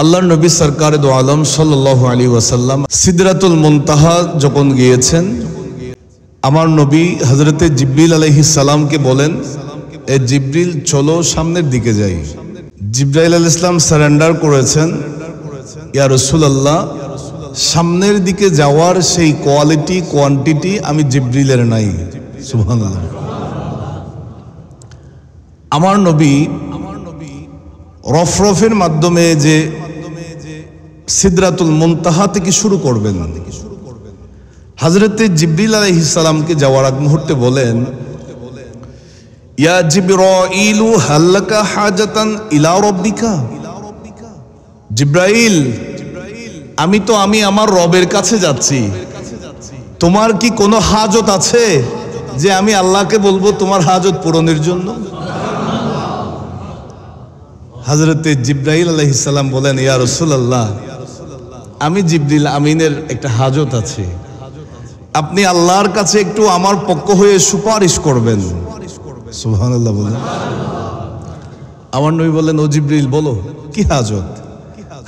আল্লাহর নবী সরকারে দো আলম সাল্লাল্লাহু আলাইহি ওয়াসাল্লাম সিদরাতুল মুনতাহা যখন গিয়েছেন, আমার নবী হযরতে জিবরিল আলাইহিস সালামকে বলেন, এ জিবরিল চলো সামনের দিকে যাই। জিবরাইল আলাইহিস সালাম সারেন্ডার করেছেন, ইয়া রাসূলুল্লাহ, সামনের দিকে যাওয়ার সেই কোয়ালিটি কোয়ান্টিটি আমি জিবরিলের নাই। সুবহানাল্লাহ। আমার নবী রফরফের মাধ্যমে যে সিদরাতুল মুনতাহা থেকে শুরু করবেন, হযরতে জিবরিল আলাইহিস সালামকে যাওয়ার আগ মুহূর্তে বলেন, ইয়া জিবরাইলু হাল্লাকা হাজাতান ইলা রাব্বিকা। জিবরাইল, আমি আমার রবের কাছে যাচ্ছি, তোমার কি কোনো হাজত আছে যে আমি আল্লাহকে বলবো তোমার হাজত পূরণের জন্য? হযরতে জিবরাইল আলাইহিস সালাম বলেন, ইয়া রাসূলুল্লাহ, আমি জিবরিল আমিনের একটা হাজত আছে, আপনি আল্লাহর কাছে একটু আমার পক্ষ হয়ে সুপারিশ করবেন। সুবহানাল্লাহ বলেন। আমার নবী বলেন, ও জিবরিল বলো কি হাজত?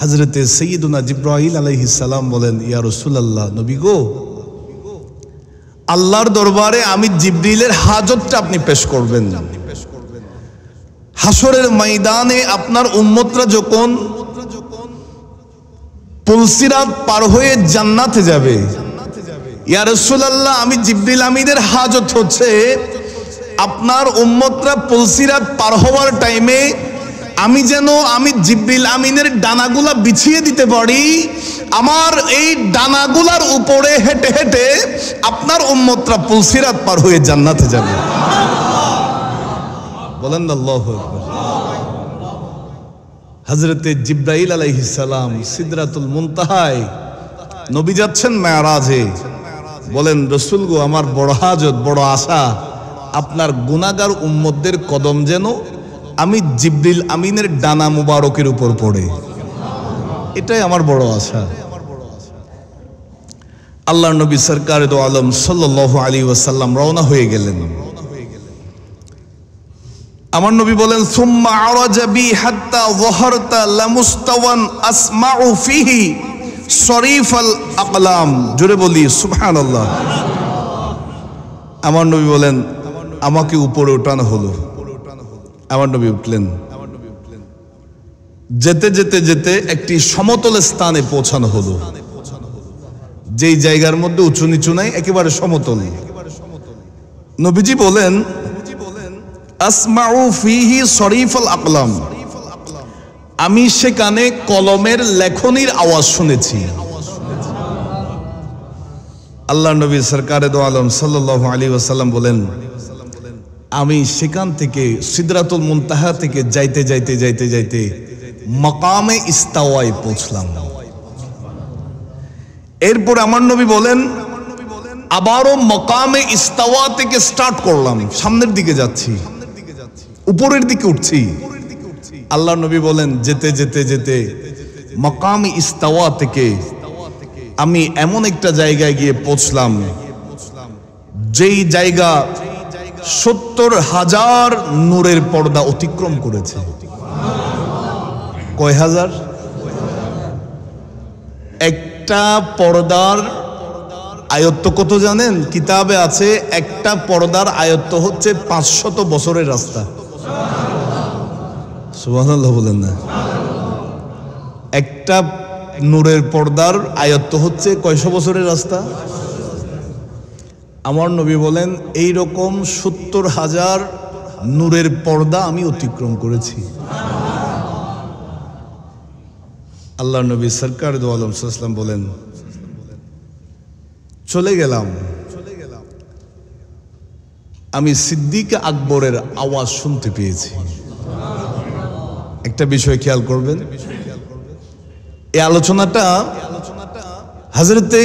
হযরতে সাইয়্যিদুনা জিবরাইল আলাইহিস সালাম বলেন, ইয়া রাসূলুল্লাহ, নবী গো, আল্লাহর দরবারে আমি জিবরিলের হাজতটা আপনি পেশ করবেন। হাসরের ময়দানে আপনার উম্মতরা যখন পুলসিরাত পার হয়ে জান্নাতে যাবে, ইয়া রাসূলুল্লাহ, আমি জিবরিল আমিনের হাজত হচ্ছে আপনার উম্মতরা পুলসিরাত পার হওয়ার টাইমে আমি জিবরিল আমিনের ডানাগুলা বিছিয়ে দিতে পারি, আমার এই ডানাগুলার উপরে হেঁটে হেঁটে আপনার উম্মতরা পুলসিরাত পার হয়ে জান্নাতে যাবে। বলেন আল্লাহু আকবার। হযরতে জিবরাইল আলাইহিস সালাম সিদরাতুল মুনতাহায়, নবী যাচ্ছেন মেরাজে, বলেন, রাসূল গো, আমার বড় হাজত, বড় আশা, আপনার গুনাহগার উম্মতদের কদম যেন আমি জিবরিল আমিনের ডানা মুবারকের উপর পড়ে, এটাই আমার বড় আশা। আল্লাহর নবী সরকারে দো আলম সাল্লাল্লাহু আলাইহি ওয়াসাল্লাম রওনা হয়ে গেলেন। আমার নবী বলেন, সুম্মা আরাজা বি হাত্তা যাহারতা লামুস্তাওয়ান আসমাউ ফিহি শরীফাল আকলাম। জোরে বলি সুবহানাল্লাহ। আমার নবী বলেন, আমাকে উপরে ওঠানো হলো। আমার নবী উঠলেন, যেতে যেতে যেতে একটি সমতল স্থানে পৌঁছানো হলো, যেই জায়গার মধ্যে উঁচু নিচু নাই, একেবারে সমতল। নবীজি বলেন, আসমাউ ফিহি শরীফাল আকলাম, আমি সেখানে কলমের লেখনির আওয়াজ শুনেছি। আল্লাহ নবী সরকারে দো আলম সাল্লাল্লাহু আলাইহি ওয়াসাল্লাম বলেন, আমি সেখান থেকে সিদরাতুল মুনতাহা থেকে যাইতে যাইতে যাইতে যাইতে মাকামে ইস্তাওয়ায় পৌঁছলাম। এরপর আমার নবী বলেন, আবারও মাকামে ইস্তাওয়া থেকে স্টার্ট করলাম, সামনের দিকে যাচ্ছি, উপরের দিকে উঠছি। আল্লাহ নবী বলেন, যেতে যেতে যেতে মাকামে ইস্তাওয়া থেকে আমি এমন একটা জায়গায় গিয়ে পৌঁছলাম, যেই জায়গা ৭০,০০০ নূরের পর্দা অতিক্রম করেছে। কয় হাজার? একটা পর্দার আয়ত্ত কত জানেন? কিতাবে আছে, একটা পর্দার আয়ত্ত হচ্ছে ৫০০ বছরের রাস্তা। সুবহানাল্লাহ বলেন না? একটা নূরের পর্দার আয়ত্ত হচ্ছে কয়শো বছরের রাস্তা? আমার নবী বলেন, এইরকম ৭০,০০০ নূরের পর্দা আমি অতিক্রম করেছি। আল্লাহ নবী সরকার দো আলম সাল্লাম বলেন, চলে গেলাম, আমি সিদ্দিক আকবরের আওয়াজ শুনতে পেয়েছি। একটা বিষয় খেয়াল করবেন, এই আলোচনাটা হযরতে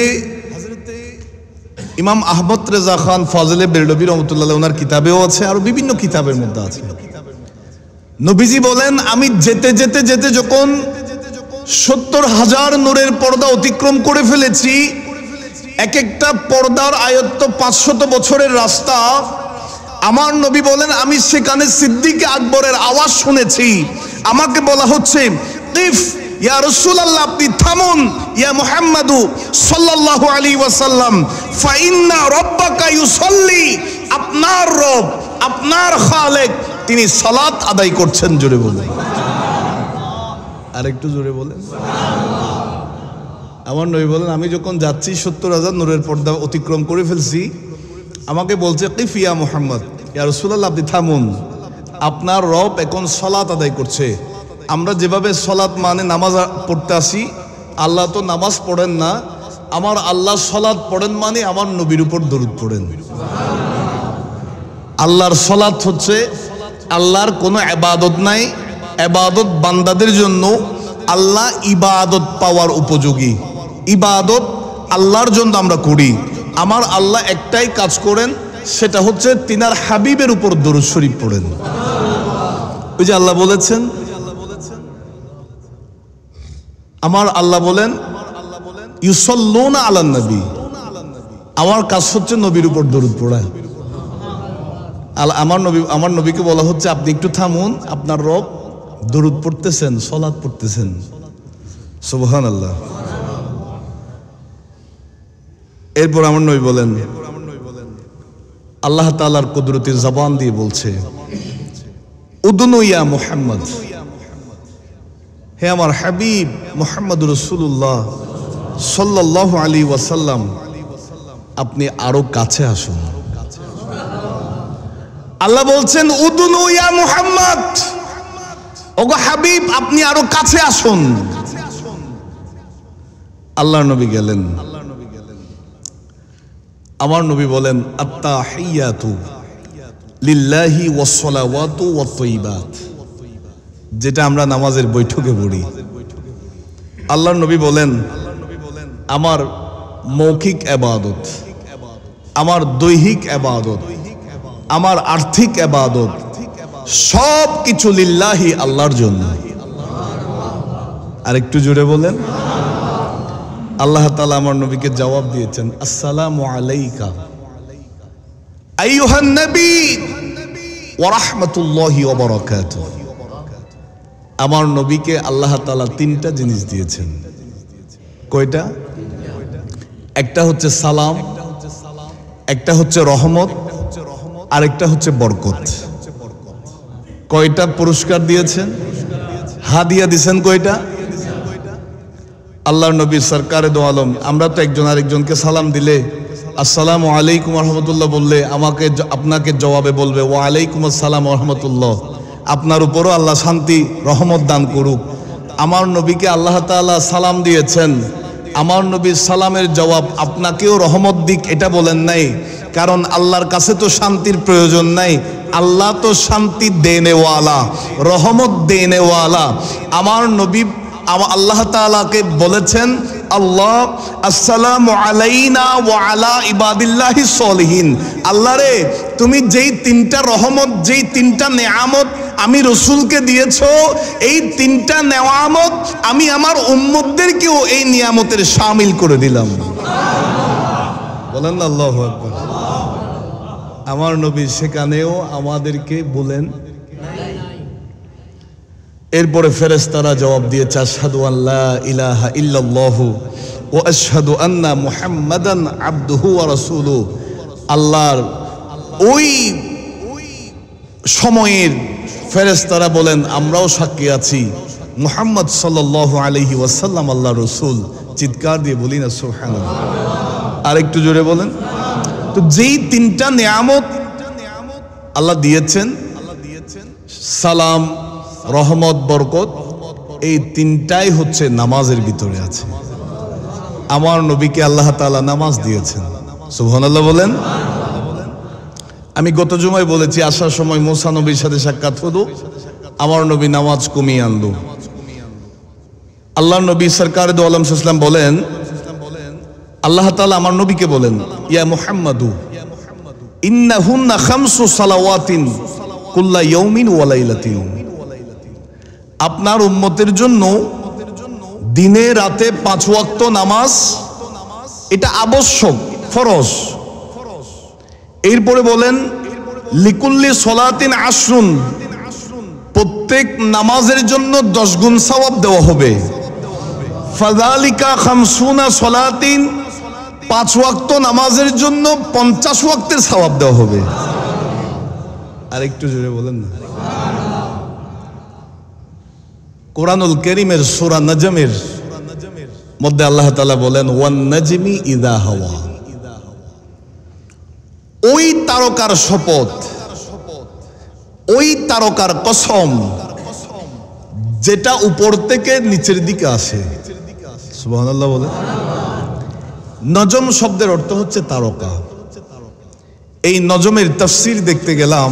ইমাম আহমদ রেজা খান ফাজলে বেরলভী রহমতুল্লাহ ওনার কিতাবেও আছে, আর বিভিন্ন কিতাবের মধ্যে আছে। নবীজি বলেন, আমি যেতে যেতে যেতে যখন ৭০,০০০ নূরের পর্দা অতিক্রম করে ফেলেছি, এক একটা পর্দার আয়ত্ত ৫০০ বছরের রাস্তা, আমার নবী বলেন, আমি সেখানে সিদ্দিক আকবরের আওয়াজ শুনেছি। আমাকে বলা হচ্ছে, কিফ ইয়া রাসূলুল্লাহ আপনি থামুন, ইয়া মুহাম্মাদু সাল্লাল্লাহু আলাইহি ওয়াসাল্লাম, ফা ইন্না রাব্বাকা ইউসাল্লি, আপনার রব, আপনার খালেক তিনি সালাত আদায় করছেন। জোরে বলেন, আর একটু জোরে বলেন। আমার নবী বলেন, আমি যখন যাচ্ছি 70,000 নূরের পর্দা অতিক্রম করে ফেলছি, আমাকে বলছে কিফ ইয়া মুহাম্মদ, ইয়া রাসূলুল্লাহ আপনি থামুন, আপনার রব এখন সালাত আদায় করছে। আমরা যেভাবে সালাত মানে নামাজ পড়তে আসি, আল্লাহ তো নামাজ পড়েন না, আমার আল্লাহ সালাত পড়েন মানে আমার নবীর উপর দরুদ পড়েন। আল্লাহর সালাত হচ্ছে আল্লাহর কোনো ইবাদত নাই, ইবাদত বান্দাদের জন্য, আল্লাহ ইবাদত পাওয়ার উপযোগী। ইবাদত আল্লাহর জন্য আমরা করি। আমার আল্লাহ একটাই কাজ করেন, সেটা হচ্ছে তিনার হাবিবের উপর দরুদ শরীফ পড়েন। ওই যে আল্লাহ বলেছেন, আমার আল্লাহ বলেন ইউসাল্লুনা আলান নবী, আমার কাজ হচ্ছে নবীর উপর দরুদ পড়া। আমার নবীকে বলা হচ্ছে আপনি একটু থামুন, আপনার রব দরুদ পড়তেছেন, সালাত পড়তেছেন। সুবহানাল্লাহ। এরপর আমার নবী বলেন, আল্লাহ তাআলার কুদরতি জবান দিয়ে বলছে, উদনু ইয়া মুহাম্মদ, হে আমার হাবিব মুহাম্মদুর রাসূলুল্লাহ সাল্লাল্লাহু আলাইহি ওয়াসাল্লাম, আপনি আরো কাছে আসুন। আল্লাহ বলছেন উদনু ইয়া মুহাম্মদ, ওগো হাবিব আপনি আরো কাছে আসুন। আল্লাহর নবী গেলেন। আমার নবী বলেন আত্তাহিয়াতু লিল্লাহি ওয়াস সালাওয়াতু ওয়াত তাইয়িবাত, যেটা আমরা নামাজের বৈঠকে পড়ি। আল্লাহর নবী বলেন আমার মৌখিক ইবাদত, আমার দৈহিক ইবাদত, আমার আর্থিক ইবাদত সব কিছু লিল্লাহি, আল্লাহর জন্য। আর একটু জোরে বলেন। আল্লাহ তাআলা আমার নবীকে জবাব দিয়েছেন, আসসালামু আলাইকা আইয়ুহান নবী ওয়া রাহমাতুল্লাহি ওয়া বারাকাতুহু। আমার নবীকে আল্লাহ তাআলা তিনটা জিনিস দিয়েছেন। কয়টা? একটা হচ্ছে সালাম, একটা হচ্ছে রহমত, আর একটা হচ্ছে বরকত। কয়টা পুরস্কার দিয়েছেন? হাদিয়া দিয়েছেন কয়টা? আল্লাহর নবী সরকারে দো আলম, আমরা তো একজন আরেকজনকে সালাম দিলে আসসালামু আলাইকুম রহমতুল্লাহ বললে আপনাকে জবাবে বলবে ওয়া আলাইকুম আসসালাম রহমতুল্লাহ, আপনার উপরও আল্লাহ শান্তি রহমত দান করুক। আমার নবীকে আল্লাহ তাআলা সালাম দিয়েছেন, আমার নবীর সালামের জবাব আপনাকেও রহমত দিক এটা বলেন নাই, কারণ আল্লাহর কাছে তো শান্তির প্রয়োজন নাই, আল্লাহ তো শান্তি দেনেওয়ালা, রহমত দেনেওয়ালা। আমার নবী আল্লাহ তাআলাকে বলেছেন আল্লাহ আসসালামু আলাইনা ওয়া আলা ইবাদিল্লাহিস সলিহিন, আল্লাহ রে তুমি যেই তিনটা রহমত, যেই তিনটা নেয়ামত আমি রসুলকে দিয়েছো, এই তিনটা নেয়ামত আমি আমার উম্মতদেরকেও এই নিয়ামতের শামিল করে দিলাম। বলেন আল্লাহু আকবার। আমার নবী সেখানেও আমাদেরকে বলেন। এরপরে ফেরেশতারা জবাব দিয়েছে আশহাদু আল্লা ইলাহা ইল্লাল্লাহু ওয়া আশহাদু আন্না মুহাম্মাদান আবদুহু ওয়া রাসূলুহু। আল্লাহর ওই সময়ের ফেরেশতারা বলেন আমরাও সাক্ষী আছি মুহাম্মদ সাল্লাল্লাহু আলাইহি ওয়াসাল্লাম আল্লাহর রাসূল। চিৎকার দিয়ে বলি না সুবহানাল্লাহ। আর একটু জোরে বলেন। তো যেই তিনটা নিয়ামত আল্লাহ দিয়েছেন, সালাম, রহমত, বরকত, এই তিনটাই হচ্ছে নামাজের ভিতরে আছে। আমার নবীকে আল্লাহ তাআলা নামাজ দিয়েছেন। সুবহানাল্লাহ বলেন। আমি গত জুমায় বলেছি আসার সময় মুসা নবীর সাথে সাক্ষাৎ হলো, আমার নবী নামাজ কমিয়ে আনলো। আল্লাহ নবী সরকারে দো আলম সাল্লাম বলেন, আল্লাহ তাআলা আমার নবীকে বলেন ইয়া মুহাম্মাদু ইন্নাহুন্না খামসু সালাওয়াতিন কুল্লা ইয়াউমিন ওয়া লাইলাতিন। আপনার উম্মতের জন্য দিনে রাতে 5 ওয়াক্ত নামাজ এটা আবশ্যক, ফরজ। এরপরে বলেন লিকুল্লি সলাতিন আশরুন, প্রত্যেক নামাজের জন্য 10 গুণ সওয়াব দেওয়া হবে। ফাযালিকা খামসুনা সলাতিন, 5 ওয়াক্ত নামাজের জন্য 50 ওয়াক্তের সওয়াব দেওয়া হবে। আর একটু জোরে বলেন না। কোরআনুল কারীমের সূরা নজমের মধ্যে আল্লাহ তাআলা বলেন ওয়ান নাজমি ইযা হাওয়া, ওই তারকার শপথ, ওই তারকার কসম যেটা উপর থেকে নিচের দিকে আসে। সুবহানাল্লাহ বলে। নজম শব্দের অর্থ হচ্ছে তারকা। এই নজমের তাফসীর দেখতে গেলাম,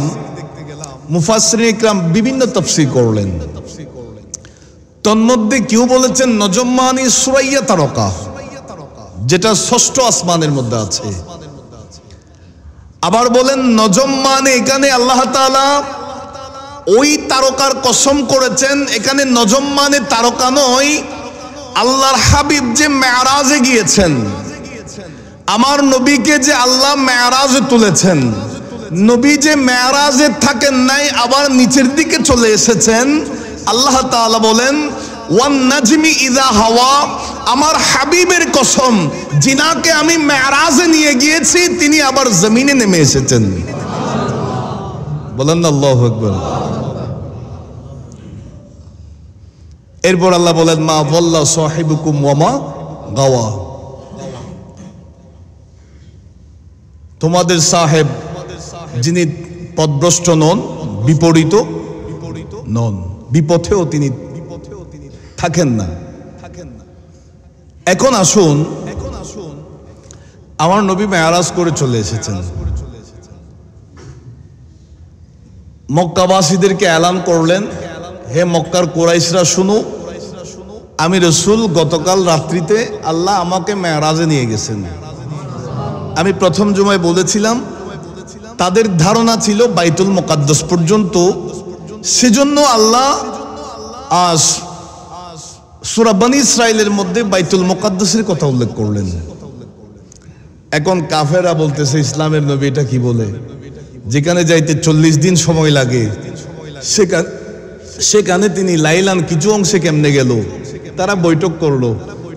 মুফাসসিরিন ইকরাম বিভিন্ন তাফসীর করলেন। তন্মধ্যে কেউ বলেছেন নজম মানে সুরাইয়া তারকা, যেটা ষষ্ঠ আসমানের মধ্যে আছে। আবার বলেন নজম মানে এখানে আল্লাহ তাআলা ওই তারকার কসম করেছেন। এখানে নজম মানে তারকা নয়, আল্লাহর হাবিব যে মেরাজে গিয়েছেন, আমার নবীকে যে আল্লাহ মেরাজে তুলেছেন, নবী যে মেরাজে থাকেন নাই, আবার নিচের দিকে চলে এসেছেন। আল্লাহ তাআলা বলেন ওয়ান নাজমি ইযা হাওয়া, আমার হাবিবের কসম যিনাকে আমি মেরাজে নিয়ে গিয়েছি তিনি আবার জমিনে নেমে এসেছেন। বলেন না আল্লাহু আকবার। এরপর আল্লাহ বলেন মা যাল্লা সাহিবুকুম ওয়া মা গাওয়া, তোমাদের সাহেব যিনি পথভ্রষ্ট নন, বিপরীত নন, বিপথেও তিনি থাকেন না। এখন আসুন, আমার নবী মেরাজ করে চলে এসেছেন। মক্কাবাসীদেরকে এলান করলেন, হে মক্কার কুরাইশরা শুনো, আমি রাসূল গতকাল রাত্রিতে আল্লাহ আমাকে মেরাজে নিয়ে গেছেন। আমি প্রথম জুমায় বলেছিলাম তাদের ধারণা ছিল বাইতুল মুকাদ্দাস পর্যন্ত, সেজন্য আল্লাহ সূরা বনী ইসরাইলের মধ্যে বাইতুল মুকাদ্দাসের কথা উল্লেখ করলেন। এখন কাফেররা বলতেছে ইসলামের নবী এটা কি বলে, যেখানে যাইতে 40 দিন সময় লাগে সেখানে তিনি লাইলান কিছু অংশে কেমনে গেল। তারা বৈঠক করলো,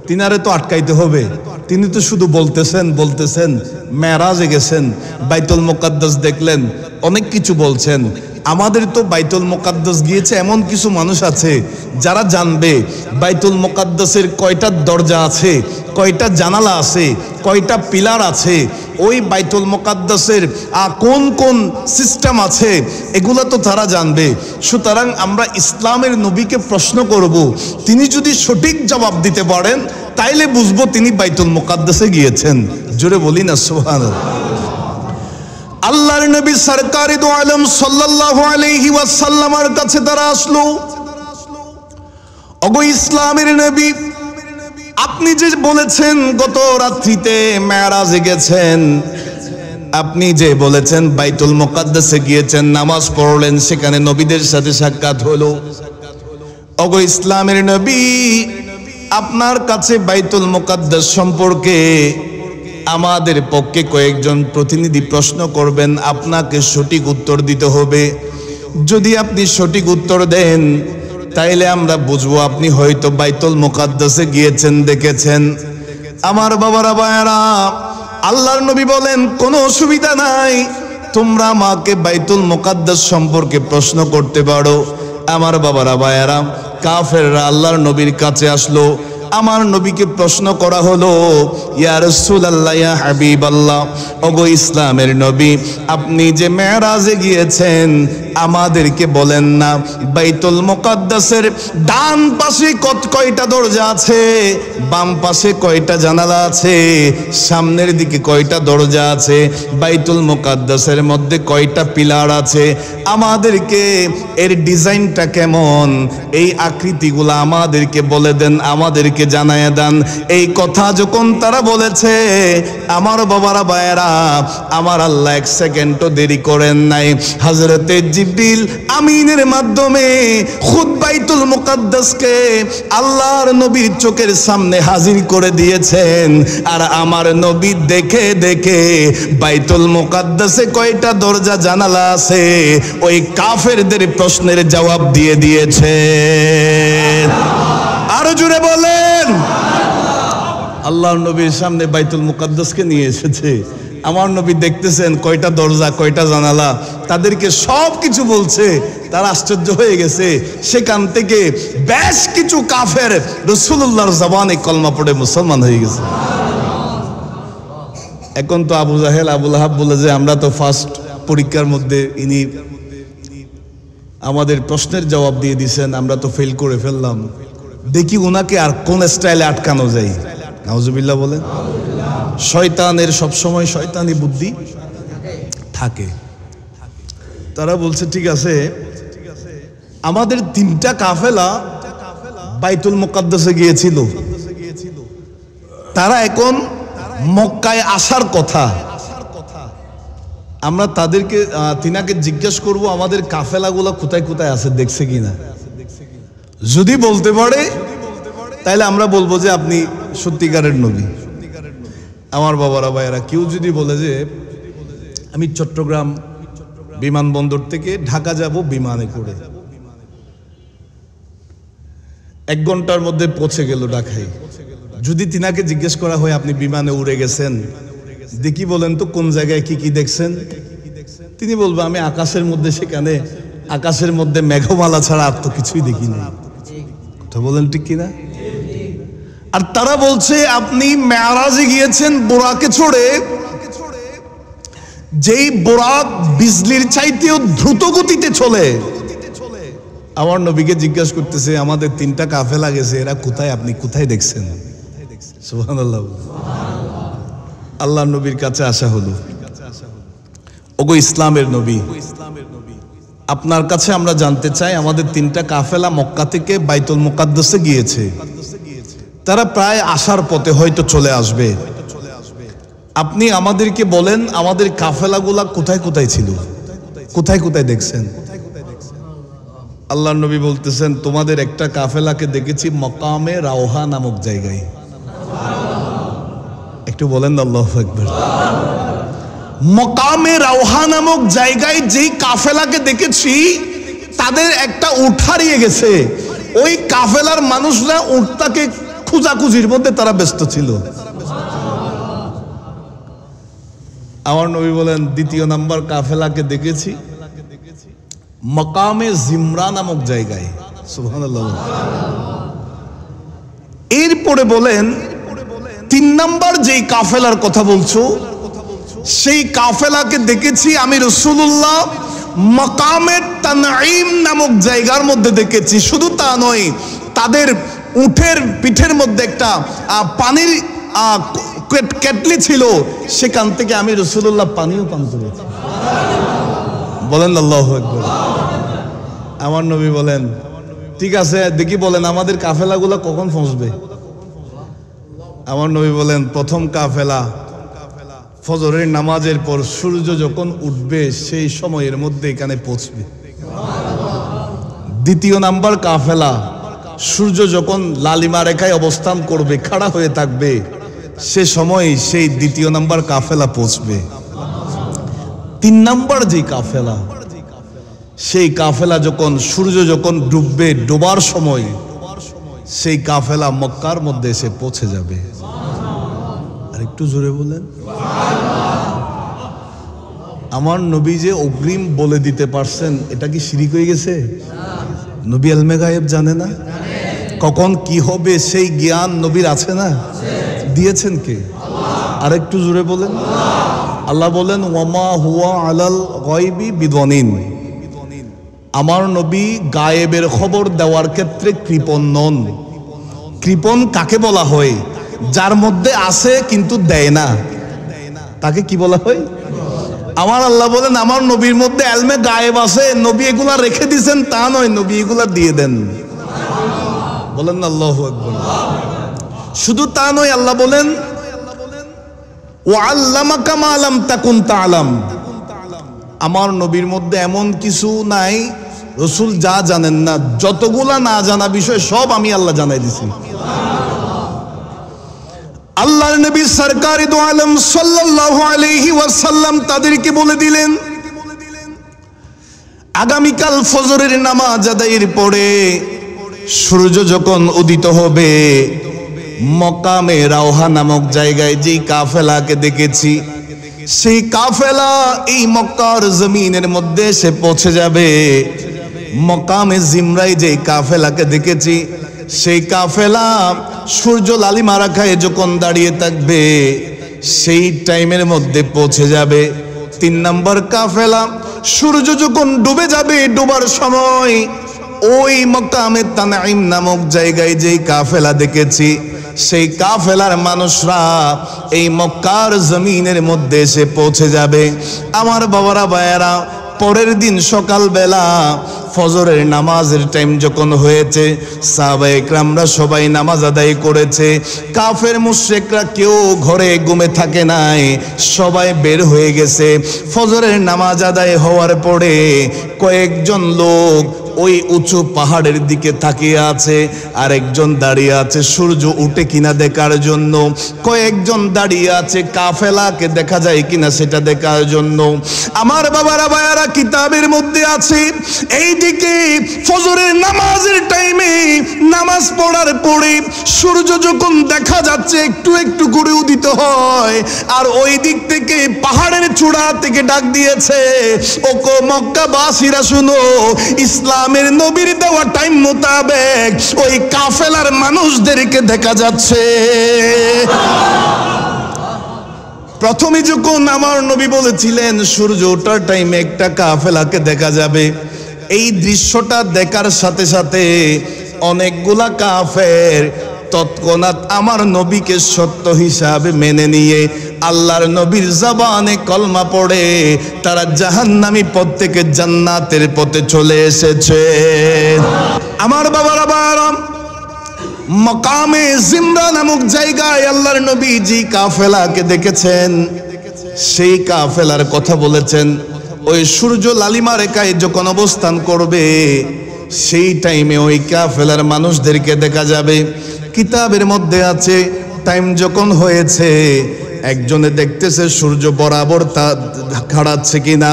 তিনারে তো আটকাইতে হবে। তিনি তো শুধু বলতেছেন মেরাজে গেছেন, বাইতুল মুকাদ্দাস দেখলেন, অনেক কিছু বলছেন। আমাদের তো বাইতুল মুকাদ্দাস গিয়েছে এমন কিছু মানুষ আছে যারা জানবে বাইতুল মুকাদ্দাসের কয়টা দরজা আছে, কয়টা জানালা আছে, কয়টা পিলার আছে, ওই বাইতুল মুকাদ্দাসের কোন কোন সিস্টেম আছে, এগুলো তো তারা জানবে। সুতরাং আমরা ইসলামের নবীকে প্রশ্ন করব, তিনি যদি সঠিক জবাব দিতে পারেন তাইলে বুঝবো তিনি বাইতুল মুকাদ্দাসে গিয়েছেন। জোরে বলি না সুবহানাল্লাহ। আল্লাহর নবী সরকারে দো আলম সাল্লাল্লাহু আলাইহি ওয়াসাল্লামের কাছে তারা আসলো, ওগো ইসলামের নবী, আপনি যে বলেছেন গত রাত্রিতে মেরাজে গেছেন, আপনি যে বলেছেন বাইতুল মুকাদ্দাসে গিয়েছেন, নামাজ পড়লেন, সেখানে নবীদের সাথে সাক্ষাৎ হলো। ওগো ইসলামের নবী, আপনার কাছে বাইতুল মুকাদ্দাস সম্পর্কে আমাদের পক্ষে কয়েকজন প্রতিনিধি প্রশ্ন করবেন, আপনাকে সঠিক উত্তর দিতে হবে। যদি আপনি সঠিক উত্তর দেন তাইলে আমরা বুঝবো আপনি হয়তো বাইতুল মুকাদ্দাসে গিয়েছেন, দেখেছেন। আমার বাবারা ভাইয়েরা, আল্লাহর নবী বলেন কোনো অসুবিধা নাই, তোমরা আমাকে বাইতুল মুকাদ্দাস সম্পর্কে প্রশ্ন করতে পারো। আমার বাবারা ভাইয়েরা, কাফেররা আল্লাহর নবীর কাছে আসলো, আমার নবীকে প্রশ্ন করা হলো, ইয়া রাসূলুল্লাহ, ইয়া হাবিবাল্লাহ, ওগো ইসলামের নবী, আপনি যে মেরাজে গিয়েছেন আমাদেরকে বলেন না বাইতুল মুকাদ্দাসের ডান পাশে কয়টা দরজা আছে, বাম পাশে কয়টা জানালা আছে, সামনের দিকে কয়টা দরজা আছে, বাইতুল মুকাদ্দাসের মধ্যে কয়টা পিলার আছে, আমাদেরকে এর ডিজাইনটা কেমন, এই আকৃতিগুলো আমাদেরকে বলে দেন, আমাদেরকে জানায় দেন। এই কথা যখন তারা বলেছে, আমার বাবারা ভাইয়েরা, আমার আল্লাহ এক সেকেন্ডও দেরি করেন নাই, হযরতে জিবরিল আমিনের মাধ্যমে খুদ বাইতুল মুকাদ্দাসকে আল্লাহর নবীর চোখের সামনে হাজির করে দিয়েছেন। আর আমার নবী দেখে দেখে বাইতুল মুকাদ্দাসে কয়টা দরজা জানালা আছে ওই কাফেরদের প্রশ্নের জবাব দিয়ে দিয়েছেন। আরো জোরে বলেন। আল্লাহর নবীর সামনে বাইতুল মুকাদ্দাসকে নিয়ে এসেছে। আমার নবী দেখতেছেন কয়টা দরজা, কয়টা জানালা, তাদেরকে সব কিছু বলছে। তারা আশ্চর্য হয়ে গেছে। সেখান থেকে বেশ কিছু কাফের রাসূলুল্লাহর জবানে কলমা পড়ে মুসলমান হয়ে গেছে। এখন তো আবু জাহেল, আবু লাহাব বলে যে আমরা তো ফার্স্ট পরীক্ষার মধ্যে ইনি আমাদের প্রশ্নের জবাব দিয়ে দিয়েছেন, আমরা তো ফেল করে ফেললাম, দেখি ওনাকে আর কোন স্টাইলে আটকানো যায়। নাউজুবিল্লাহ বলেন। শয়তানের সবসময় শয়তানি বুদ্ধি থাকে। তারা বলছে ঠিক আছে, আমাদের 3টা কাফেলা বাইতুল মুকাদ্দাসে গিয়েছিল, তারা এখন মক্কায় আসার কথা। আমরা তাদেরকে তিনাকে জিজ্ঞেস করব আমাদের কাফেলাগুলো কোথায় কোথায় আছে, দেখছে কিনা। যদি বলতে পারে তাহলে আমরা বলবো যে আপনি সত্যিকারের নবী। আমার বাবারা ভাইয়েরা, কেউ যদি বলে যে আমি চট্টগ্রাম বিমানবন্দর থেকে ঢাকা যাব বিমানে করে, 1 ঘন্টার মধ্যে পৌঁছে গেল ঢাকায়, যদি তিনাকে জিজ্ঞেস করা হয় আপনি বিমানে উড়ে গেছেন, দেখি বলেন তো কোন জায়গায় কি কি দেখছেন, তিনি বলবে আমি আকাশের মধ্যে, সেখানে আকাশের মধ্যে মেঘমালা ছাড়া আর তো কিছুই দেখি নাই। কথা বলেন ঠিক কিনা? আর তারা বলছে আপনি মেরাজে গিয়েছেন বোরাকে চড়ে, যেই বোরাক বিজলির চাইতেও দ্রুত গতিতে চলে। আমার নবীকে জিজ্ঞাসা করতেছে আমাদের 3টা কাফেলা গেছে, এরা কোথায়, আপনি কোথায় দেখছেন? সুবহানাল্লাহ। আল্লাহ নবীর কাছে আসা হলো। ওগো ইসলামের নবী, আপনার কাছে আমরা জানতে চাই আমাদের 3টা কাফেলা মক্কা থেকে বাইতুল মুকাদ্দাসে গিয়েছে, তারা প্রায় আসার পথে হয়তো চলে আসবে। আপনি আমাদেরকে বলেন আমাদের কাফেলাগুলা কোথায় কোথায় ছিল, কোথায় কোথায় দেখছেন? আল্লাহ নবী বলতেছেন তোমাদের একটা কাফেলাকে দেখেছি মকামে রাওহা নামক জায়গায়। একটু বলেন আল্লাহু আকবার। মকামে রাওহা নামক জায়গায় যেই কাফেলাকে দেখেছি তাদের একটা উট হারিয়ে গেছে। ওই কাফেলার মানুষরা উটটাকে খুঁজাখুঁজির মধ্যে তারা ব্যস্ত ছিল। আমার নবী বলেন 2য় নাম্বার কাফেলাকে দেখেছি মকামে জিমরা নামক জায়গায়। সুবহানাল্লাহ। এরপরে বলেন 3 নাম্বার যেই কাফেলার কথা বলছো সেই কাফেলাকে দেখেছি আমি রাসূলুল্লাহ মকামে তানঈম নামক জায়গার মধ্যে দেখেছি। শুধু তা নয়, তাদের উটের পিঠের মধ্যে একটা পানির কেটলি ছিল, সেখান থেকে আমি রাসূলুল্লাহ পানিও পান করেছি। বলেন আল্লাহু আকবার। আমার নবী বলেন ঠিক আছে, দেখি বলেন আমাদের কাফেলাগুলো কখন পৌঁছবে? আমার নবী বলেন প্রথম কাফেলা ফজরের নামাজের পর সূর্য যখন উঠবে সেই সময়ের মধ্যে এখানে পৌঁছবে। 2য় নাম্বার কাফেলা সূর্য যখন লালিমা রেখায় অবস্থান করবে, খাড়া হয়ে থাকবে, সে সময় সেই 2য় নাম্বার কাফেলা পৌঁছবে। 3 নাম্বার যে কাফেলা, সেই কাফেলা যখন সূর্য যখন ডুববে, ডোবার সময় সেই কাফেলা মক্কার মধ্যে এসে পৌঁছে যাবে। আর একটু জোরে বলেন। আমার নবী যে অগ্রিম বলে দিতে পারছেন, এটা কি শিরিক হয়ে গেছে? নবী ইলমে গায়েব জানে না? কখন কি হবে সেই জ্ঞান নবীর আছে না? দিয়েছেন কে? আর একটু জোরে বলেন। আল্লাহ বলেন ওয়ামা হুয়া আলাল গায়বি বিদওয়ানিন, আমার নবী গায়েবের খবর দেওয়ার ক্ষেত্রে কৃপণ নন। কৃপণ কাকে বলা হয়? যার মধ্যে আছে কিন্তু দেয় না, তাকে কি বলা হয়? আমার আল্লাহ বলেন আমার নবীর মধ্যে ইলমে গায়েব আছে, নবী এগুলা রেখে দিয়েছেন তা নয়, নবী এগুলা দিয়ে দেন। বলেন আল্লাহু আকবার। শুধু তা নয়, আল্লাহ বলেন ওয়াল্লামাকা মা লাম তাকুন তা'লাম, আমার নবীর মধ্যে এমন কিছু নাই রাসূল যা জানেন না, যতগুলা না জানা বিষয় সব আমি আল্লাহ জানাই দিছি। আল্লাহর নবী সরকারি দু আলম সাল্লাল্লাহু আলাইহি ওয়াসাল্লাম তাদেরকে বলে দিলেন আগামীকাল ফজরের নামাজ আদায়ের পরে সূর্য যখন উদিত হবে মকামে রাওহা নামক জায়গায় যেই কাফেলাকে দেখেছি, সেই কাফেলা এই মক্কার জমিনের মধ্যে এসে পৌঁছে যাবে। মকামে জিমরায় যেই কাফেলাকে দেখেছি, সেই কাফেলা সূর্য লালিমা রাখায় যখন দাঁড়িয়ে থাকবে সেই টাইমের মধ্যে পৌঁছে যাবে। 3 নম্বর কাফেলা সূর্য যখন ডুবে যাবে, ডুবার সময় ওই মকামে তানঈম নামক জায়গায় যেই কাফেলা দেখেছি, সেই কাফেলার মানুষরা এই মক্কার জমিনের মধ্যে এসে পৌঁছে যাবে। আমার বাবারা ভাইয়েরা, পরের দিন সকালবেলা ফজরের নামাজের টাইম যখন হয়েছে, সাহাবায়ে কেরামরা সবাই নামাজ আদায় করেছে। কাফের মুশরিকরা কেউ ঘরে ঘুমে থাকে নাই, সবাই বের হয়ে গেছে। ফজরের নামাজ আদায় হওয়ার পরে কয়েকজন লোক ওই উঁচু পাহাড়ের দিকে তাকিয়ে আছে, আরেকজন দাঁড়িয়ে আছে সূর্য উঠে কিনা দেখার জন্য, কয়েকজন দাঁড়িয়ে আছে কাফেলাকে দেখা যায় কিনা সেটা দেখার জন্য। আমার বাবারা ভাইয়ারা, কিতাবের মধ্যে আছে এইদিকে ফজরের নামাজের টাইমে নামাজ পড়ার পরে সূর্য যখন দেখা যাচ্ছে একটু একটু করে উদিত হয়, আর ওই দিক থেকে পাহাড়ের চূড়া থেকে ডাক দিয়েছে, ওকো মক্কাবাসীরা শুনো, ইসলামের নবীর দেওয়া টাইম মোতাবেক ওই কাফেলার মানুষদেরকে দেখা যাচ্ছে। প্রথমে যখন আমার নবী বলেছিলেন সূর্য ওঠার টাইমে একটা কাফেলাকে দেখা যাবে, এই দৃশ্যটা দেখার সাথে সাথে অনেকগুলা কাফের তৎক্ষণাৎ আমার নবীকে সত্য হিসাবে মেনে নিয়ে আল্লাহর নবীর জবানে কলমা পড়ে তারা জাহান্নামী পথ থেকে জান্নাতের পথে চলে এসেছে। আমার বাবারা বারাম, মকামে জিমরা নামক জায়গায় আল্লাহর নবী যে কাফেলাকে দেখেছেন, সেই কাফেলার কথা বলেছেন। ওই সূর্য লালিমা রেখায় যখন অবস্থান করবে সেই টাইমে ওই কাফেলার মানুষদেরকে দেখা যাবে। কিতাবের মধ্যে আছে টাইম যখন হয়েছে, একজনে দেখতেছে সূর্য বরাবর তা খাড়াচ্ছে কিনা,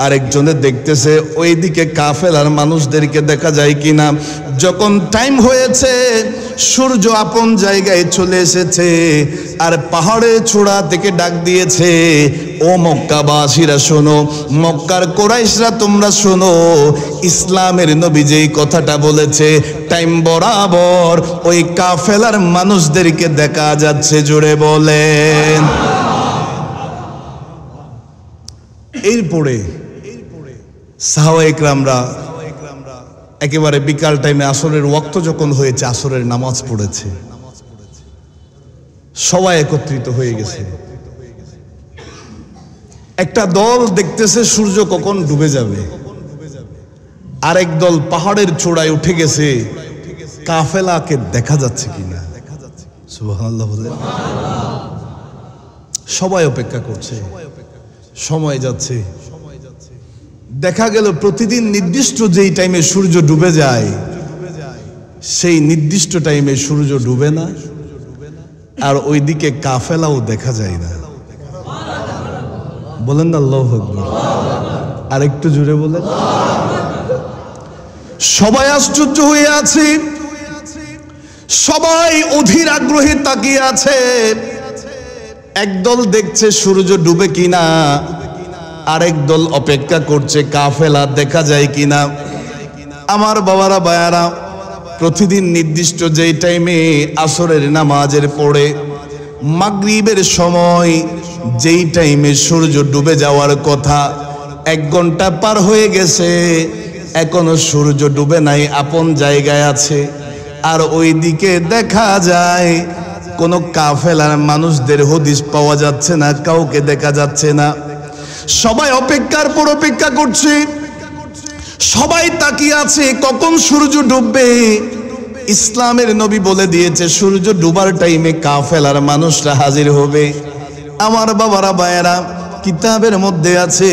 আরেকজনে দেখতেছে ওইদিকে কাফেলার মানুষদেরকে দেখা যায় কিনা। যখন টাইম হয়েছে সূর্য আপন জায়গায় চলে এসেছে, আর পাহাড়ের চূড়া থেকে ডাক দিয়েছে, ও মক্কাবাসীরা শোনো, মক্কার কুরাইশরা তোমরা শোনো, ইসলামের নবী যেই কথাটা বলেছে টাইম বরাবর ওই কাফেলার মানুষদেরকে দেখা যাচ্ছে। জোরে বলেন। এরপরে সাহাবায়ে কেরামরা একেবারে বিকাল টাইমে আসরের ওয়াক্ত যখন হয়েছে, আসরের নামাজ পড়েছে, সবাই একত্রিত হয়ে গেছে। একটা দল দেখতেছে সূর্য কখন ডুবে যাবে, আরেক দল পাহাড়ের চূড়ায় উঠে গেছে কাফেলাকে দেখা যাচ্ছে কিনা। সুবহানাল্লাহ বলেন। সবাই অপেক্ষা করছে, সময় যাচ্ছে। দেখা গেল প্রতিদিন নির্দিষ্ট যেই টাইমে সূর্য ডুবে যায়, সেই নির্দিষ্ট টাইমে সূর্য ডুবে না, আর ওইদিকে কাফেলাও দেখা যায় না। বলেন না আল্লাহু আকবার। আর একটু জোরে বলেন। সবাই আশ্চর্য হয়ে আছে, সবাই অধীর আগ্রহে তাকিয়ে আছে। একদল দেখছে সূর্য ডুবে কিনা, আরেক দল অপেক্ষা করছে কাফেলা দেখা যায় কিনা। আমার বাবারা ভাইয়ারা, প্রতিদিন নির্দিষ্ট যেই টাইমে আসরের নামাজের পরে মাগরিবের সময় যেই টাইমে সূর্য ডুবে যাওয়ার কথা, 1 ঘন্টা পার হয়ে গেছে, এখনো সূর্য ডুবে নাই, আপন জায়গায় আছে। আর ওইদিকে দেখা যায় কোনো কাফেলার মানুষদের হদিস পাওয়া যাচ্ছে না, কাউকে দেখা যাচ্ছে না। সবাই অপেক্ষার পর অপেক্ষা করছে, সবাই তাকিয়ে আছে কখন সূর্য ডুববে। ইসলামের নবী বলে দিয়েছে সূর্য ডুবার টাইমে কাফেলার মানুষরা হাজির হবে। আমার বাবারা ভাইয়েরা, কিতাবের মধ্যে আছে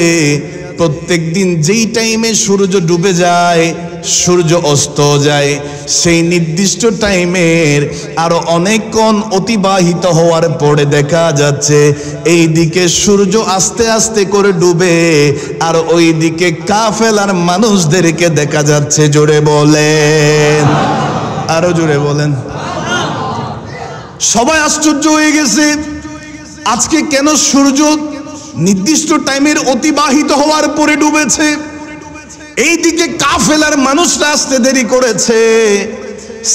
প্রত্যেক দিন যেই টাইমে সূর্য ডুবে যায়, সূর্য অস্ত যায়, সেই নির্দিষ্ট টাইমের আরো অনেকক্ষণ অতিবাহিত হওয়ার পরে দেখা যাচ্ছে এই দিকে সূর্য আস্তে আস্তে করে ডুবে, আর ওই দিকে কাফেলার মানুষদেরকে দেখা যাচ্ছে। জোরে বলেন, আরো জোরে বলেন। সবাই আশ্চর্য হয়ে গেছে, আজকে কেন সূর্য নির্দিষ্ট টাইমের অতিবাহিত হওয়ার পরে ডুবেছে। এইদিকে কাফেলার মানুষরা আসতে দেরি করেছে।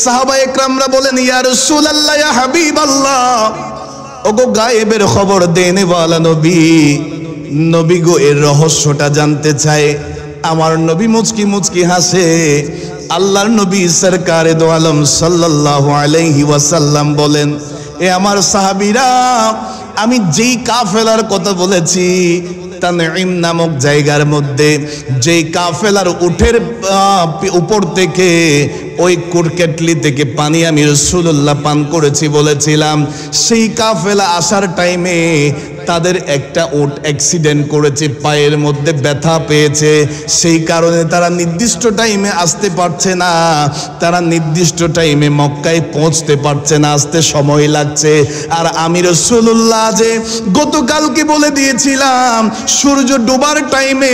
সাহাবা একরামরা বলেন, ইয়া রাসূলুল্লাহ, ইয়া হাবিবাল্লাহ, ওগো গায়েবের খবর দেনে ওয়ালা নবী, নবী গো এর রহস্যটা জানতে চায়। আমার নবী মুচকি মুচকি হাসে। আল্লাহর নবী সরকারে দো আলম সাল্লাল্লাহু আলাইহি ওয়াসাল্লাম বলেন, এ আমার সাহাবীরা, আমি যেই কাফেলার কথা বলেছি, তানঈম নামক জায়গার মধ্যে যেই কাফেলার উটের উপর থেকে ওই কুরকেটলি থেকে পানি আমি রাসূলুল্লাহ পান করেছি বলেছিলাম, সেই কাফেলা আসার টাইমে তাদের একটা উট অ্যাক্সিডেন্ট করেছে, পায়ের মধ্যে ব্যথা পেয়েছে, সেই কারণে তারা নির্দিষ্ট টাইমে আসতে পারছে না, তারা নির্দিষ্ট টাইমে মক্কায় পৌঁছতে পারছে না, আসতে সময় লাগছে। আর আমি রাসূলুল্লাহ যে গতকালকে বলে দিয়েছিলাম সূর্য ডোবার টাইমে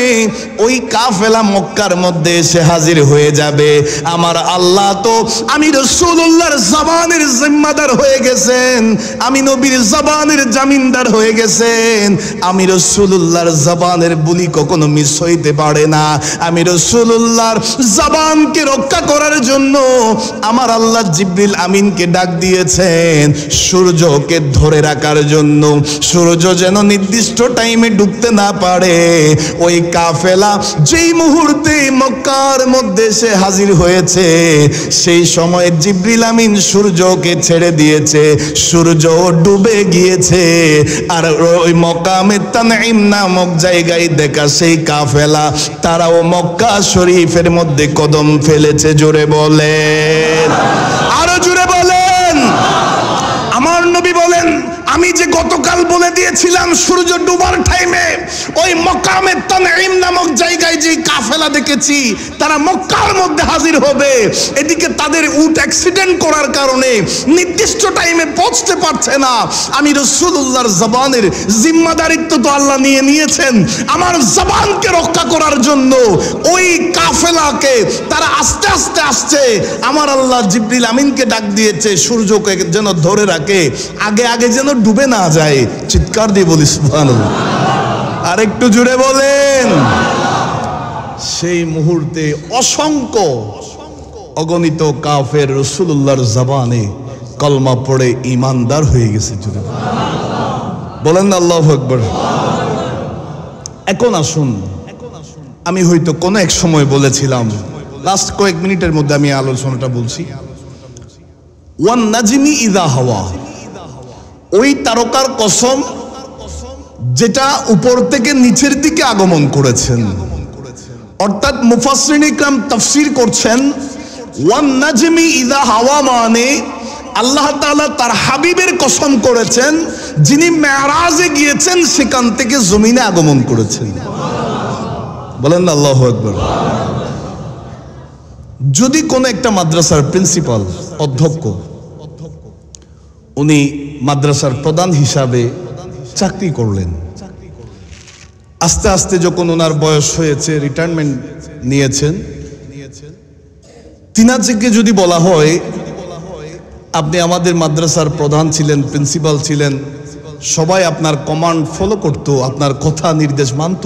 ওই কাফেলা মক্কার মধ্যে এসে হাজির হয়ে যাবে। আমার আল্লাহ তো আমি রাসূলুল্লাহর জবানের জিম্মাদার হয়ে গেছেন, আমি নবীর জবানের জামিনদার হয়ে গেছেন। আমি রাসূলুল্লাহর জবানের বুলি কখনো মিস হইতে পারে না। আমি রাসূলুল্লাহর জবানকে রক্ষা করার জন্য আমার আল্লাহ জিবরিল আমিনকে ডাক দিয়েছেন সূর্যকে ধরে রাখার জন্য, সূর্য যেন নির্দিষ্ট টাইমে ডুবতে না পারে। ওই কাফেলা যেই মুহূর্তে মক্কার মধ্যে এসে হাজির হয়েছে, সেই সময় জিবরিল আমিন সূর্যকে ছেড়ে দিয়েছে, সূর্য ডুবে গিয়েছে। আর ওই মকামে তানঈম নামক জায়গায় দেখা সেই কাফেলা, তারাও মক্কা শরীফের মধ্যে কদম ফেলেছে। জোরে বলেন, আরো জোরে বলেন। আমার নবী বলেন, আমি যে গতকাল বলে দিয়েছিলাম সূর্য ডুবার টাইমে ওই মকামে তানঈম নামক জায়গায় যে কাফেলা দেখেছি, তারা মক্কার মধ্যে হাজির হবে। এদিকে তাদের উট অ্যাক্সিডেন্ট করার কারণে নির্দিষ্ট টাইমে পৌঁছতে পারছে না। আমি রাসূলুল্লাহর জবানের জিম্মাদারিত্ব তো আল্লাহ নিয়ে নিয়েছেন, আমার জবানকে রক্ষা করার জন্য ওই কাফেলাকে তারা আস্তে আস্তে আসছে। আমার আল্লাহ জিবরিল আমিনকে ডাক দিয়েছে সূর্যকে যেন ধরে রাখে, আগে আগে যেন ডুবে না যায়। চিৎকার দিয়ে বলি সুবহানাল্লাহ। আর একটু জুড়ে বলেন। সেই মুহূর্তে অসংখ্য অগণিত কাফের রাসূলুল্লাহর জবানে কলমা পড়ে ঈমানদার হয়ে গেছে। জুড়ে বলেন না আল্লাহু আকবার। এখন আসুন, আমি হয়তো কোনো এক সময় বলেছিলাম, লাস্ট কয়েক মিনিটের মধ্যে আমি আলোচনাটা বলছি। ওয়ান নাজমি ইযা হাওয়া, ওই তারকার কসম যেটা উপর থেকে নিচের দিকে আগমন করেছেন। অর্থাৎ মুফাসসিরিন ইকরাম তাফসীর করছেন, ওয়ান নাজমি ইযা হাওয়া মানে আল্লাহ তাআলা তার হাবিবের কসম করেছেন যিনি মেরাজে গিয়েছেন, সেখান থেকে জমিনে আগমন করেছেন। বলেন না আল্লাহু আকবার। যদি কোন একটা মাদ্রাসার প্রিন্সিপাল, অধ্যক্ষ, উনি মাদ্রাসার প্রধান হিসাবে চাকরি করলেন, আস্তে আস্তে যখন ওনার বয়স হয়েছে, রিটায়ারমেন্ট নিয়েছেন, তিনাকে যদি বলা হয় আপনি আমাদের মাদ্রাসার প্রধান ছিলেন, প্রিন্সিপাল ছিলেন, সবাই আপনার কমান্ড ফলো করত, আপনার কথা নির্দেশ মানত,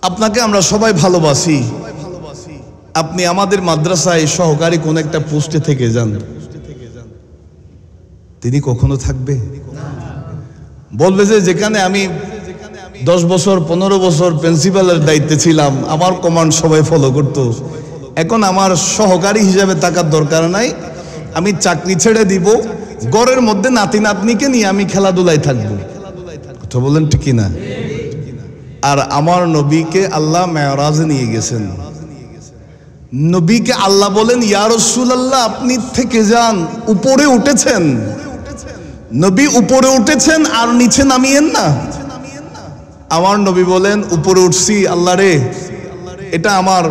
আপনাকে আমরা সবাই ভালোবাসি, আপনি আমাদের মাদ্রাসায় সহকারী কোন একটা পোস্টে থেকে যান, তিনি কখনো থাকবে? বলবে যে যেখানে আমি 10 বছর 15 বছর প্রিন্সিপালের দায়িত্বে ছিলাম, আমার কমান্ড সবাই ফলো করত, এখন আমার সহকারী হিসাবে থাকার দরকার নাই, আমি চাকরি ছেড়ে দিব, ঘরের মধ্যে নাতি নাতনিকে নিয়ে আমি খেলাধুলায় থাকবো। কথা বলেন ঠিক না? আর আমার নবীকে আল্লাহ মেরাজে নিয়ে গেছেন। নবীকে আল্লাহ বলেন, ইয়া রাসূলুল্লাহ আপনি থেকে যান, উপরে উঠেছেন। নবী উপরে উঠেছেন আর নিচে নামিয়েন না। আমার নবী বলেন, উপরে উঠছি আল্লাহ রে, এটা আমার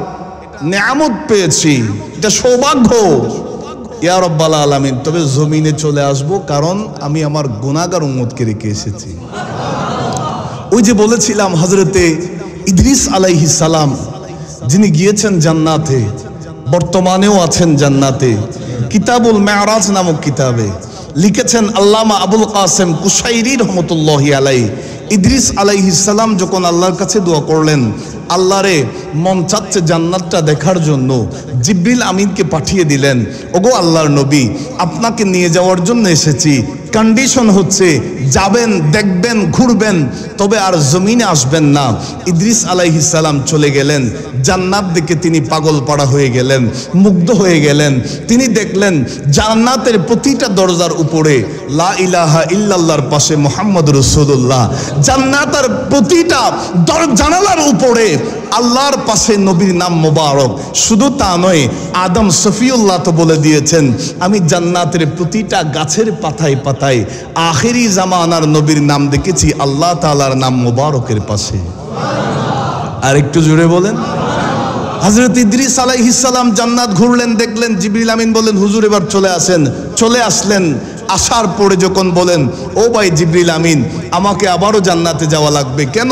নেয়ামত পেয়েছি, এটা সৌভাগ্য ইয়া রাব্বাল আলামিন, তবে জমিনে চলে আসবো, কারণ আমি আমার গুনাহগার উম্মতকে রেখে এসেছি। ওই যে বলেছিলাম হযরতে ইদ্রিস আলাইহিস সালাম যিনি গিয়েছেন জান্নাতে, বর্তমানেও আছেন জান্নাতে, কিতাবুল মেরাজ নামক কিতাবে লিখেছেন আল্লামা আবুল কাসেম কুশাইরি রহমতুল্লাহি আলাইহি। ইদ্রিস আলাইহিস সালাম যখন আল্লাহর কাছে দোয়া করলেন, আল্লাহরে মন চাচ্ছে জান্নাতটা দেখার জন্য, জিবরিল আমিনকে পাঠিয়ে দিলেন, ওগো আল্লাহর নবী, আপনাকে নিয়ে যাওয়ার জন্য এসেছি, কন্ডিশন হচ্ছে যাবেন, দেখবেন, ঘুরবেন, তবে আর জমিনে আসবেন না। ইদ্রিস আলাইহিস সালাম চলে গেলেন, জান্নাত দেখে তিনি পাগল পাড়া হয়ে গেলেন, মুগ্ধ হয়ে গেলেন। তিনি দেখলেন জান্নাতের প্রতিটা দরজার উপরে লা ইলাহা ইল্লাল্লাহর পাশে মুহাম্মদ রাসূলুল্লাহ, জান্নাতের প্রতিটা জানালার উপরে আল্লাহর পাশে নবীর নাম মোবারক। শুধু তা নয়, আদম সফিউল্লাহ তো বলে দিয়েছেন, আমি জান্নাতের প্রতিটা গাছের পাতায় পাতায় আখেরি জামানার নবীর নাম দেখেছি আল্লাহ তাআলার নাম মোবারকের পাশে। আর একটু জোরে বলেন। হযরত ইদ্রিস আলাইহিস সালাম জান্নাত ঘুরলেন, দেখলেন, জিবরিল আমিন বলেন, হুজুর এবার চলে আসেন। চলে আসলেন, আসার পরে যখন বলেন, ও ভাই জিবরিল আমিন, আমাকে আবারও জান্নাতে যাওয়া লাগবে। কেন?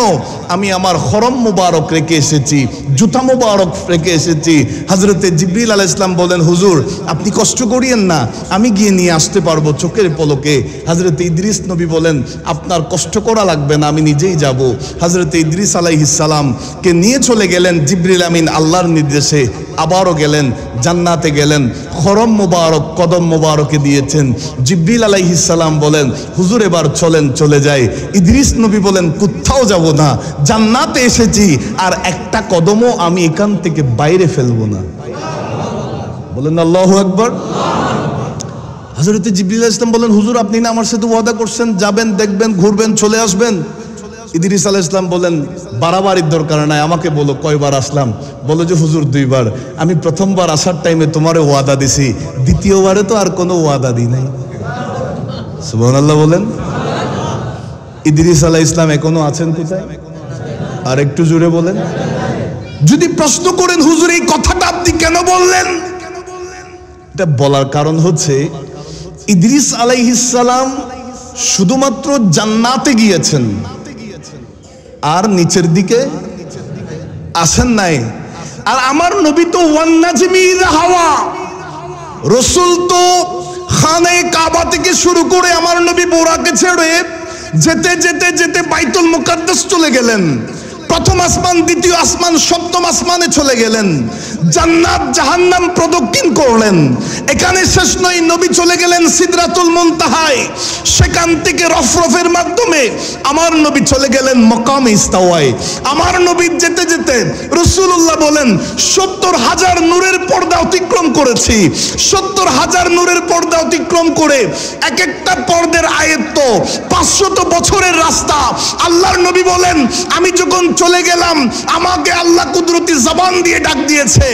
আমি আমার খরম মুবারক রেখে এসেছি, জুতা মুবারক রেখে এসেছি। হযরতে জিবরিল আলাইহিস সালাম বলেন, হুজুর আপনি কষ্ট করিয়েন না, আমি গিয়ে নিয়ে আসতে পারবো চোখের পলকে। হযরতে ইদ্রিস নবী বলেন, আপনার কষ্ট করা লাগবে না, আমি নিজেই যাব। হযরতে ইদ্রিস আলাইহিস সালামকে নিয়ে চলে গেলেন জিবরিল আমিন আল্লাহর নির্দেশে। আবারও গেলেন, জান্নাতে গেলেন, খরম মুবারক কদম মুবারকে দিয়েছেন। জিবরিল আলাইহিস সালাম বলেন, হুজুর এবার চলেন, চলে যাই। ইদ্রিস নবী বলেন, কোথাও যাব না, জান্নাতে এসেছি, আর একটা কদমও আমি এখান থেকে বাইরে ফেলবো না। বলেন আল্লাহু আকবার। হযরত জিবরিল আলাইহিস সালাম বলেন, হুজুর আপনি না আমার সাথে ওয়াদা করছেন যাবেন, দেখবেন, ঘুরবেন, চলে আসবেন। ইদ্রিস আলাইহিস সালাম বলেন, বাড়াবাড়ির দরকার নাই, আমাকে বলো কয়বার আসলাম। বলো যে হুজুর 2 বার। আমি প্রথমবার আসার টাইমে তোমারে ওয়াদা দিছি, দ্বিতীয়বারে তো আর কোনো ওয়াদা দিই নাই। সুবহানাল্লাহ বলেন। ইদ্রিস আলাইহিস সালাম এখনো আছেন কোথায়? আর একটু জোরে বলেন। যদি প্রশ্ন করেন হুজুর এই কথাটা আপনি কেন বললেন, এটা বলার কারণ হচ্ছে ইদ্রিস আলাইহিস সালাম শুধুমাত্র জান্নাতে গিয়েছেন আর নিচের দিকে আসেন নাই। আর আমার নবী তো ওয়ান নাজমি ইযা হাওয়া, রাসূল তো খানে কাবা থেকে শুরু করে আমার নবী বোরাকে ছেড়ে যেতে যেতে যেতে বাইতুল মুকাদ্দাস চলে গেলেন। প্রথম আসমান, দ্বিতীয় আসমান, সপ্তম আসমানে চলে গেলেন। জান্নাত জাহান্নাম প্রদক্ষিণ করলেন। এখানে শেষ নয়, নবী চলে গেলেন সিদরাতুল মুনতাহায়। সেখান থেকে রফরফের মাধ্যমে আমার নবী চলে গেলেন মাকামে ইস্তাওয়ায়। আমার নবী যেতে যেতে রাসূলুল্লাহ বলেন, 70,000 নূরের পর্দা অতিক্রম করেছি। 70,000 নূরের পর্দা অতিক্রম করে এক একটা পর্দার আয়ত্ত 500 বছরের রাস্তা। আল্লাহর নবী বলেন, আমি যখন চলে গেলাম আমাকে আল্লাহ কুদরতি জবান দিয়ে ডাক দিয়েছে,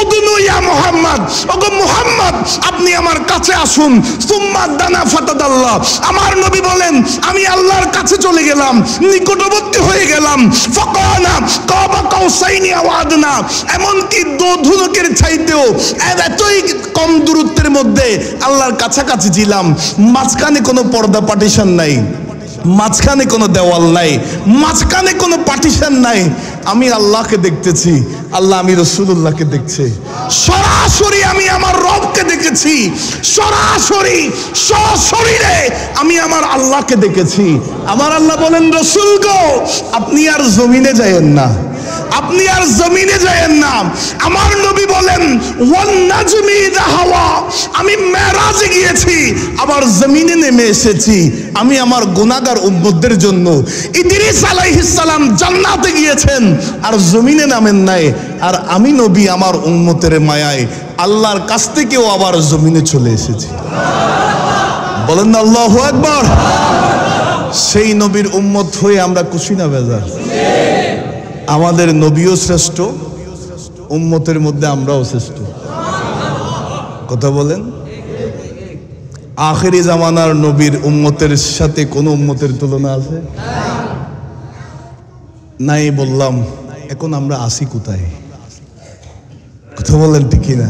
উদনু ইয়া মুহাম্মদ, ওগো মুহাম্মদ আপনি আমার কাছে আসুন। সুম্মা দানা ফাতাদাল্লাহ। আমার নবী বলেন, আমি আল্লাহর কাছে চলে গেলাম, নিকটবর্তী হয়ে গেলাম। ফাকানা কাবা কাউসাইনি আও আদনা, এমন কি ধনুকের চাইতেও এতই কম দূরত্বের মধ্যে আল্লাহর কাছাকাছি ছিলাম। মাঝখানে কোনো পর্দা পার্টিশন নাই, মাঝখানে কোনো দেওয়াল নাই, মাঝখানে কোনো পার্টিশন নাই। আমি আল্লাহকে দেখতেছি, আল্লাহ আমি রাসূলুল্লাহকে দেখছে। সরাসরি আমি আমার রবকে দেখেছি, সরাসরি সশরীরে আমি আমার আল্লাহকে দেখেছি। আমার আল্লাহ বলেন, রাসূল গো আপনি আর জমিনে যায়েন না, আপনি আর জমিনে যায়েন না। আমার নবী বলেন, ওয়ান নাজমি ইযা হাওয়া, আমি মেরাজে গিয়েছি, আবার জমিনে নেমে এসেছি, আমি আমার গুনাহগার উম্মতদের জন্য। ইদ্রিস আলাইহিস সালাম জান্নাতে গিয়েছেন আর জমিনে নামেন নাই, আর আমি নবী আমার উম্মতের মায়ায় আল্লাহর কাছ থেকেও আবার জমিনে চলে এসেছি। বলেন না আল্লাহু আকবার। সেই নবীর উম্মত হয়ে আমরা খুশি না বেজার? আমাদের নবীও শ্রেষ্ঠ, উম্মতের মধ্যে আমরাও শ্রেষ্ঠ। কথা বলেন। আখেরি জামানার নবীর উম্মতের সাথে কোন উম্মতের তুলনা আছে? নাই বললাম। এখন আমরা আসি কোথায়? কথা বলেন ঠিক না?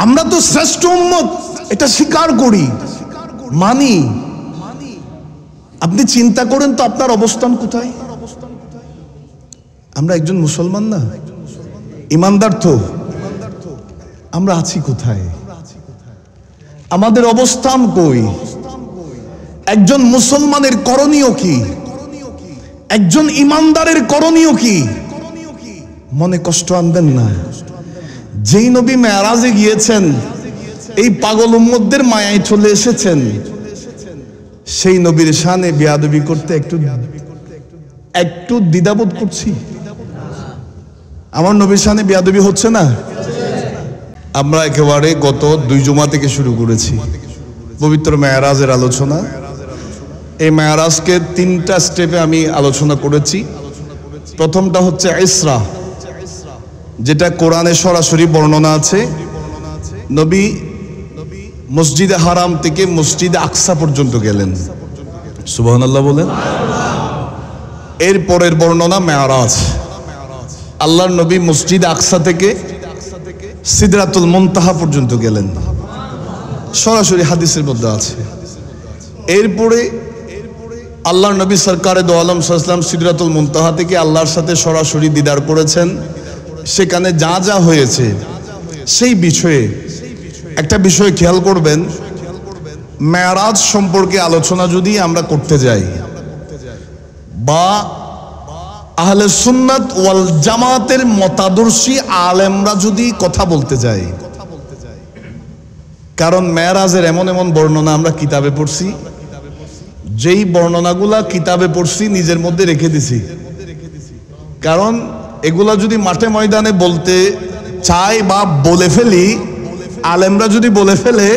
আমরা তো শ্রেষ্ঠ উম্মত, এটা স্বীকার করি, মানি। আপনি চিন্তা করেন তো আপনার অবস্থান কোথায়? আমরা একজন মুসলমান না, ইমানদার তো, আমরা আছি কোথায়? আমাদের অবস্থান কই? একজন মুসলমানের করণীয় কি? একজন ইমানদারের করণীয় কি? মনে কষ্ট আনবেন না। যেই নবী মেরাজে গিয়েছেন, এই পাগল উম্মতদের মায়ায় চলে এসেছেন, সেই নবীর শানে বেয়াদবি করতে একটু দ্বিধাবোধ করছি। আমার নবীর শানে বেয়াদবি হচ্ছে না? আমরা একেবারে গত 2 জুমা থেকে শুরু করেছি পবিত্র মেরাজের আলোচনা। এই মেরাজকে 3টা স্টেপে আমি আলোচনা করেছি। প্রথমটা হচ্ছে ইসরা, যেটা কোরআনে সরাসরি বর্ণনা আছে। নবী মসজিদে হারাম থেকে মসজিদে আকসা পর্যন্ত গেলেন, সুবহানাল্লাহ বলেন। এর পরের বর্ণনা মেরাজ, আল্লাহর নবী মসজিদ আকসা থেকে সিদরাতুল মুনতাহা পর্যন্ত গেলেন, সরাসরি হাদিসের মধ্যে আছে। এরপরে আল্লাহর নবী সরকারে দো আলম সাল্লাল্লাহু আলাইহি ওয়াসাল্লাম সিদরাতুল মুনতাহা থেকে আল্লাহর সাথে সরাসরি দিদার করেছেন। সেখানে যা যা হয়েছে সেই বিষয়ে একটা বিষয় খেয়াল করবেন, মেরাজ সম্পর্কে আলোচনা যদি আমরা করতে যাই বা আহলে সুন্নাত ওয়াল জামাতের মতাদর্শী আলেমরা যদি কথা বলতে যাই, কারণ মেরাজের এমন এমন বর্ণনা আমরা কিতাবে পড়ছি, যেই বর্ণনাগুলা কিতাবে পড়ছি নিজের মধ্যে রেখে দিছি। কারণ এগুলা যদি মাঠে ময়দানে বলতে চাই বা বলে ফেলি, আলেমরা যদি বলে ফেলে,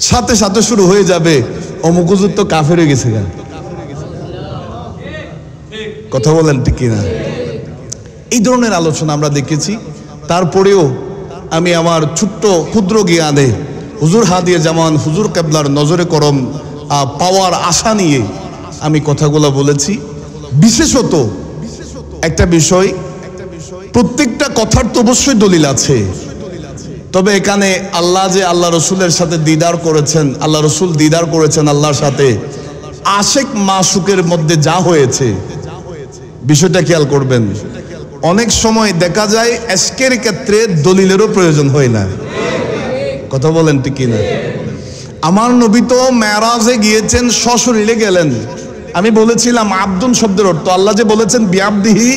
সাথে সাথে শুরু হয়ে যাবে অমুক হুজুর তো কাফের হয়ে গেছে। কথা বলেন ঠিক কিনা? এই ধরনের আলোচনা আমরা দেখেছি। তারপরেও আমি আমার ছোট্ট ক্ষুদ্র জ্ঞানে হুজুর হাদিয়ে জামান হুজুর কেবলার নজরে করম পাওয়ার আশা নিয়ে আমি কথাগুলো বলেছি। বিশেষত একটা বিষয়, প্রত্যেকটা কথার তো অবশ্যই দলিল আছে, তবে এখানে আল্লাহ যে আল্লাহ রসুলের সাথে দিদার করেছেন, আল্লাহ রসুল দিদার করেছেন আল্লাহর সাথে, আশেক মাসুকের মধ্যে যা হয়েছে বিষয়টা খেয়াল করবেন। অনেক সময় দেখা যায় এশকের ক্ষেত্রে দলিলেরও প্রয়োজন হয় না। কথা বলেন ঠিক কিনা? আমার নবী তো মেরাজে গিয়েছেন, সশরীরে গেলেন। আমি বলেছিলাম আব্দুন শব্দের অর্থ, আল্লাহ যে বলেছেন বিআবদিহি,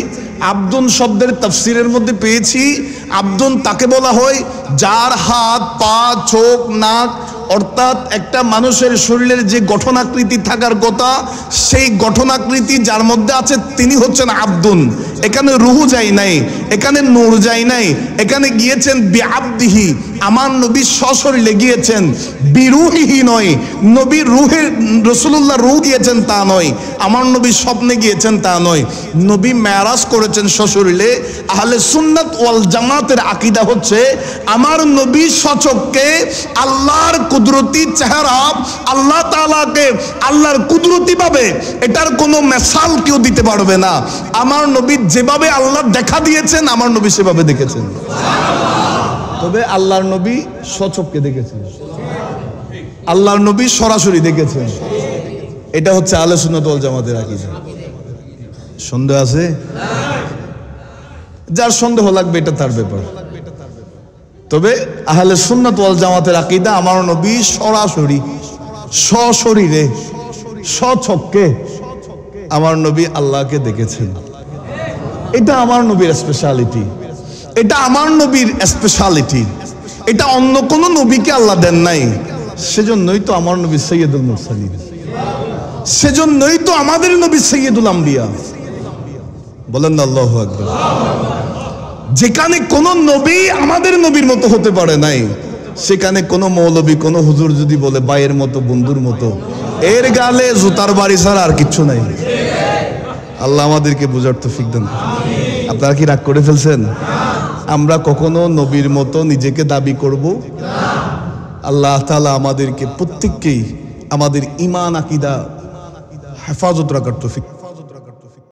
আব্দুন শব্দের তাফসীরের মধ্যে পেয়েছি আব্দুন তাকে বলা হয় যার হাত, পা, চোখ, নাক, অর্থাৎ একটা মানুষের শরীরের যে গঠনাকৃতি থাকার কথা, সেই গঠনাকৃতি যার মধ্যে আছে তিনি হচ্ছেন আব্দুন। এখানে রুহু যায় নাই, এখানে নূর যায় নাই, এখানে গিয়েছেন বিআবদিহি। আমার নবী সশরীরে গিয়েছেন, বিরুহিহি নয়। নবী রুহে রাসূলুল্লাহ রূহ গিয়েছেন তা নয়, আমার নবী স্বপ্নে গিয়েছেন তা নয়। নবী মেরাজ করেছেন সশরীরে। আহলে সুন্নাত ওয়াল জামাতের আকীদা হচ্ছে আমার নবী সচক্ষে আল্লাহর কুদরতি চেহারা, আল্লাহ তাআলাকে আল্লাহর কুদরতি ভাবে এটার কোনো মিসাল কেউ দিতে পারবে না। আমার নবী যেভাবে আল্লাহ দেখা দিয়েছেন, আমার নবী সেভাবে দেখেছেন। তবে আল্লাহর নবী সচক্ষে দেখেছেন, আল্লাহর নবী সরাসরি দেখেছেন। এটা হচ্ছে আহলে সুন্নাত ওয়াল জামাতের আকীদা। সন্দেহ আছে? যার সন্দেহ লাগবে এটা তার ব্যাপার। তবে আহলে সুন্নাত ওয়াল জামাতের আকীদা আমার নবী সরাসরি সশরীরে সচক্ষে আমার নবী আল্লাহকে দেখেছেন। এটা আমার নবীর স্পেশালিটি, এটা আমার নবীর স্পেশালিটি, এটা অন্য কোন নবীকে আল্লাহ দেন নাই। সেজন্যই তো আমার নবী সৈয়দুল মুরসালিন, সেজন্যই তো আমাদের নবী সৈয়দুল আম্বিয়া। বলেন না আল্লাহু আকবার। যেখানে কোন নবী আমাদের নবীর মতো হতে পারে নাই, সেখানে কোন মৌলবী, কোন হুজুর যদি বলে ভাইয়ের মতো, বন্ধুর মতো, এর গালে জুতার বাড়ি ছাড়া আর কিচ্ছু নাই। আল্লাহ আমাদেরকে বুঝার তৌফিক দেন। আপনারা কি রাগ করে ফেলছেন? আমরা কখনো নবীর মতো নিজেকে দাবি করব? আল্লাহ তাআলা আমাদেরকে প্রত্যেককেই আমাদের ঈমান আকীদা হেফাজত রাখার তৌফিক